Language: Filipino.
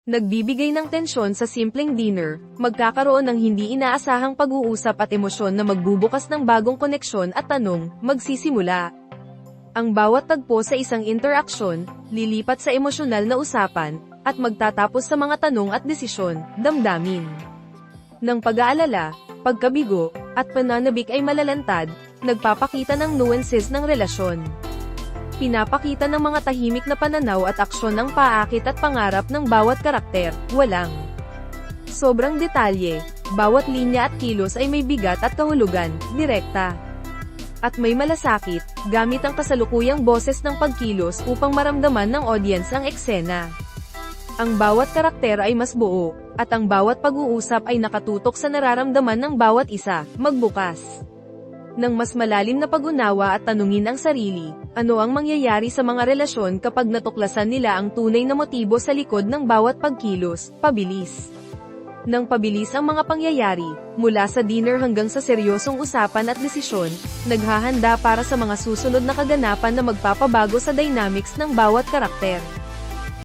Nagbibigay ng tensyon sa simpleng dinner, magkakaroon ng hindi inaasahang pag-uusap at emosyon na magbubukas ng bagong koneksyon at tanong, magsisimula. Ang bawat tagpo sa isang interaksyon, lilipat sa emosyonal na usapan, at magtatapos sa mga tanong at desisyon, damdamin ng pag-aalala, pagkabigo, at pananabik ay malalantad, nagpapakita ng nuances ng relasyon. Pinapakita ng mga tahimik na pananaw at aksyon ng paakit at pangarap ng bawat karakter, walang sobrang detalye, bawat linya at kilos ay may bigat at kahulugan, direkta. At may malasakit, gamit ang kasalukuyang boses ng pagkilos upang maramdaman ng audience ang eksena. Ang bawat karakter ay mas buo, at ang bawat pag-uusap ay nakatutok sa nararamdaman ng bawat isa, magbukas ng mas malalim na pag-unawa at tanungin ang sarili, ano ang mangyayari sa mga relasyon kapag natuklasan nila ang tunay na motibo sa likod ng bawat pagkilos, pabilis. Nang pabilis ang mga pangyayari, mula sa dinner hanggang sa seryosong usapan at desisyon, naghahanda para sa mga susunod na kaganapan na magpapabago sa dynamics ng bawat karakter.